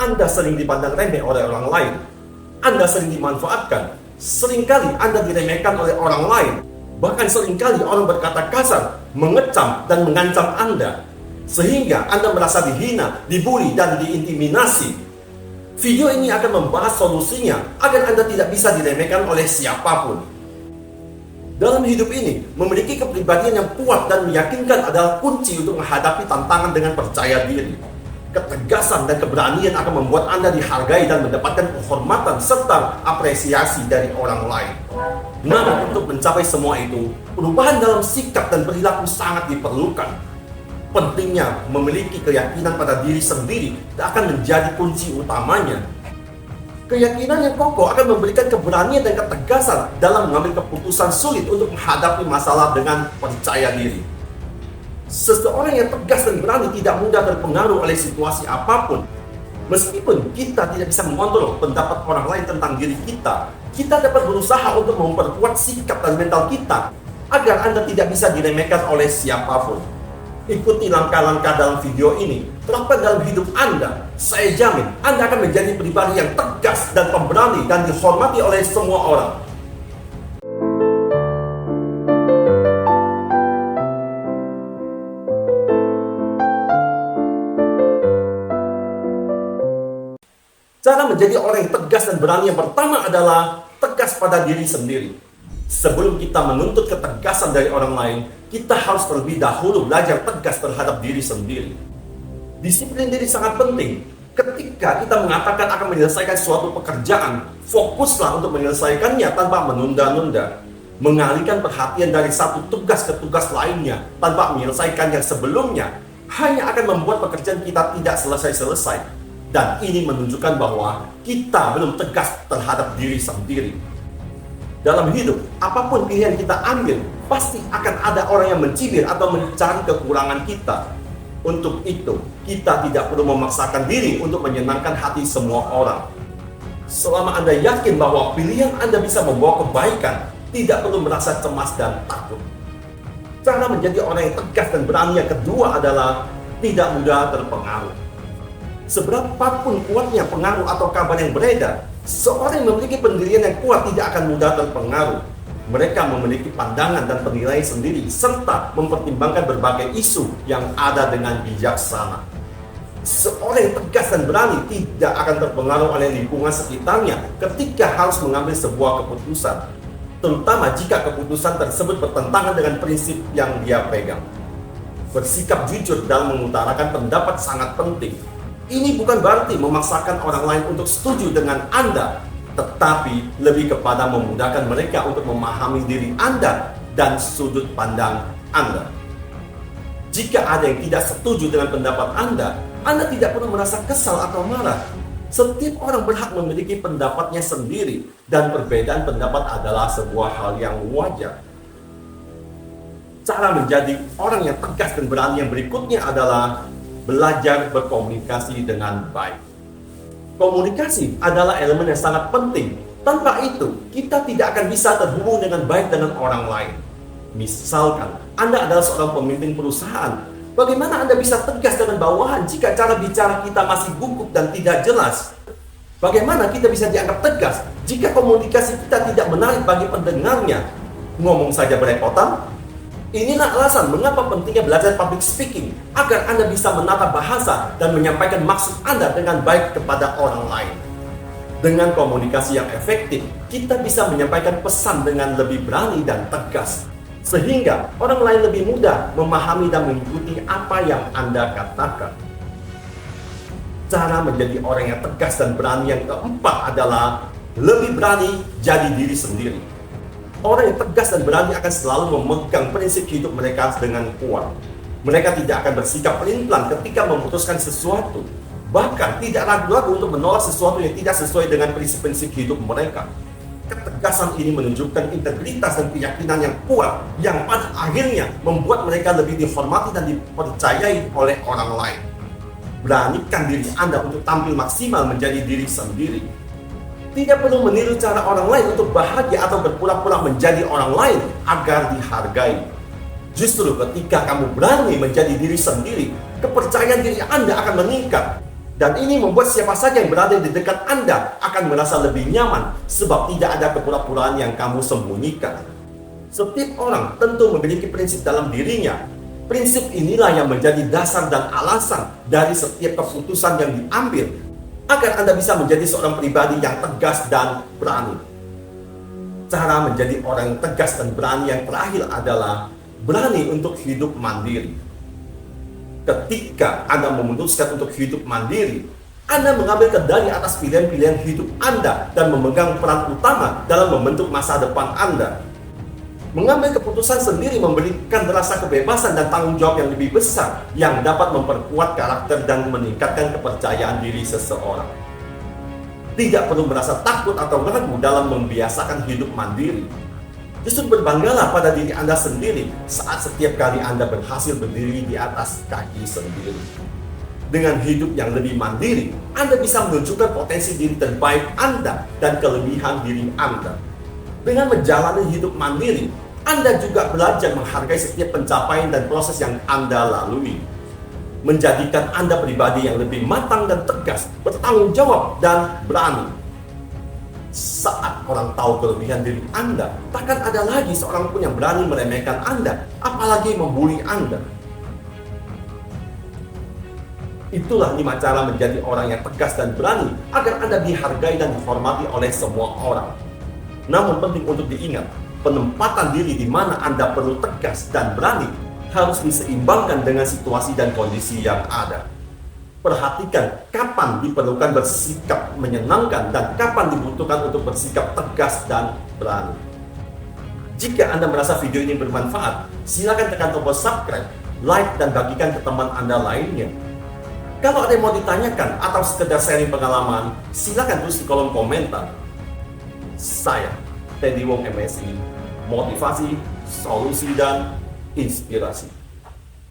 Anda sering dipandang remeh oleh orang lain. Anda sering dimanfaatkan. Seringkali Anda diremehkan oleh orang lain. Bahkan seringkali orang berkata kasar, mengecam, dan mengancam Anda. Sehingga Anda merasa dihina, dibully, dan diintimidasi. Video ini akan membahas solusinya agar Anda tidak bisa diremehkan oleh siapapun. Dalam hidup ini, memiliki kepribadian yang kuat dan meyakinkan adalah kunci untuk menghadapi tantangan dengan percaya diri. Ketegasan dan keberanian akan membuat Anda dihargai dan mendapatkan penghormatan serta apresiasi dari orang lain. Namun untuk mencapai semua itu, perubahan dalam sikap dan perilaku sangat diperlukan. Pentingnya memiliki keyakinan pada diri sendiri akan menjadi kunci utamanya. Keyakinan yang kokoh akan memberikan keberanian dan ketegasan dalam mengambil keputusan sulit untuk menghadapi masalah dengan percaya diri. Seseorang yang tegas dan berani tidak mudah terpengaruh oleh situasi apapun. Meskipun kita tidak bisa mengontrol pendapat orang lain tentang diri kita, kita dapat berusaha untuk memperkuat sikap dan mental kita agar Anda tidak bisa diremehkan oleh siapapun. Ikuti langkah-langkah dalam video ini, terapkan dalam hidup Anda. Saya jamin Anda akan menjadi pribadi yang tegas dan pemberani dan dihormati oleh semua orang. Cara menjadi orang yang tegas dan berani yang pertama adalah tegas pada diri sendiri. Sebelum kita menuntut ketegasan dari orang lain, kita harus terlebih dahulu belajar tegas terhadap diri sendiri. Disiplin diri sangat penting. Ketika kita mengatakan akan menyelesaikan suatu pekerjaan, fokuslah untuk menyelesaikannya tanpa menunda-nunda. Mengalihkan perhatian dari satu tugas ke tugas lainnya tanpa menyelesaikan yang sebelumnya hanya akan membuat pekerjaan kita tidak selesai-selesai. Dan ini menunjukkan bahwa kita belum tegas terhadap diri sendiri. Dalam hidup, apapun pilihan kita ambil, pasti akan ada orang yang mencibir atau mencari kekurangan kita. Untuk itu, kita tidak perlu memaksakan diri untuk menyenangkan hati semua orang. Selama Anda yakin bahwa pilihan Anda bisa membawa kebaikan, tidak perlu merasa cemas dan takut. Cara menjadi orang yang tegas dan berani yang kedua adalah tidak mudah terpengaruh. Seberapapun kuatnya pengaruh atau kabar yang beredar, seorang yang memiliki pendirian yang kuat tidak akan mudah terpengaruh. Mereka memiliki pandangan dan penilaian sendiri serta mempertimbangkan berbagai isu yang ada dengan bijaksana. Seorang yang tegas dan berani tidak akan terpengaruh oleh lingkungan sekitarnya ketika harus mengambil sebuah keputusan, terutama jika keputusan tersebut bertentangan dengan prinsip yang dia pegang. Bersikap jujur dalam mengutarakan pendapat sangat penting. Ini bukan berarti memaksakan orang lain untuk setuju dengan Anda, tetapi lebih kepada memudahkan mereka untuk memahami diri Anda dan sudut pandang Anda. Jika ada yang tidak setuju dengan pendapat Anda tidak perlu merasa kesal atau marah. Setiap orang berhak memiliki pendapatnya sendiri, dan perbedaan pendapat adalah sebuah hal yang wajar. Cara menjadi orang yang tegas dan berani yang berikutnya adalah belajar berkomunikasi dengan baik. Komunikasi adalah elemen yang sangat penting. Tanpa itu, kita tidak akan bisa terhubung dengan baik dengan orang lain. Misalkan, Anda adalah seorang pemimpin perusahaan. Bagaimana Anda bisa tegas dengan bawahan jika cara bicara kita masih gugup dan tidak jelas? Bagaimana kita bisa dianggap tegas jika komunikasi kita tidak menarik bagi pendengarnya? Ngomong saja berepotan? Inilah alasan mengapa pentingnya belajar public speaking, agar Anda bisa menata bahasa dan menyampaikan maksud Anda dengan baik kepada orang lain. Dengan komunikasi yang efektif, kita bisa menyampaikan pesan dengan lebih berani dan tegas, sehingga orang lain lebih mudah memahami dan mengikuti apa yang Anda katakan. Cara menjadi orang yang tegas dan berani yang keempat adalah lebih berani jadi diri sendiri. Orang yang tegas dan berani akan selalu memegang prinsip hidup mereka dengan kuat. Mereka tidak akan bersikap pelin-pelan ketika memutuskan sesuatu. Bahkan tidak ragu-ragu untuk menolak sesuatu yang tidak sesuai dengan prinsip-prinsip hidup mereka. Ketegasan ini menunjukkan integritas dan keyakinan yang kuat, yang pada akhirnya membuat mereka lebih dihormati dan dipercayai oleh orang lain. Beranikan diri Anda untuk tampil maksimal menjadi diri sendiri. Tidak perlu meniru cara orang lain untuk bahagia atau berpura-pura menjadi orang lain agar dihargai. Justru ketika kamu berani menjadi diri sendiri, kepercayaan diri Anda akan meningkat. Dan ini membuat siapa saja yang berada di dekat Anda akan merasa lebih nyaman sebab tidak ada kepura-puraan yang kamu sembunyikan. Setiap orang tentu memiliki prinsip dalam dirinya. Prinsip inilah yang menjadi dasar dan alasan dari setiap keputusan yang diambil agar Anda bisa menjadi seorang pribadi yang tegas dan berani. Cara menjadi orang yang tegas dan berani yang terakhir adalah berani untuk hidup mandiri. Ketika Anda memutuskan untuk hidup mandiri, Anda mengambil kendali atas pilihan-pilihan hidup Anda dan memegang peran utama dalam membentuk masa depan Anda. Mengambil keputusan sendiri memberikan rasa kebebasan dan tanggung jawab yang lebih besar yang dapat memperkuat karakter dan meningkatkan kepercayaan diri seseorang. Tidak perlu merasa takut atau ragu dalam membiasakan hidup mandiri. Justru berbanggalah pada diri Anda sendiri saat setiap kali Anda berhasil berdiri di atas kaki sendiri. Dengan hidup yang lebih mandiri, Anda bisa menunjukkan potensi diri terbaik Anda dan kelebihan diri Anda. Dengan menjalani hidup mandiri, Anda juga belajar menghargai setiap pencapaian dan proses yang Anda lalui. Menjadikan Anda pribadi yang lebih matang dan tegas, bertanggung jawab dan berani. Saat orang tahu kelebihan diri Anda, takkan ada lagi seorang pun yang berani meremehkan Anda, apalagi membuli Anda. Itulah 5 cara menjadi orang yang tegas dan berani agar Anda dihargai dan dihormati oleh semua orang. Namun penting untuk diingat, penempatan diri di mana Anda perlu tegas dan berani harus diseimbangkan dengan situasi dan kondisi yang ada. Perhatikan kapan diperlukan bersikap menyenangkan dan kapan dibutuhkan untuk bersikap tegas dan berani. Jika Anda merasa video ini bermanfaat, silakan tekan tombol subscribe, like, dan bagikan ke teman Anda lainnya. Kalau ada yang mau ditanyakan atau sekedar sharing pengalaman, silakan tulis di kolom komentar. Saya, Teddy Wong MSI, motivasi, solusi, dan inspirasi.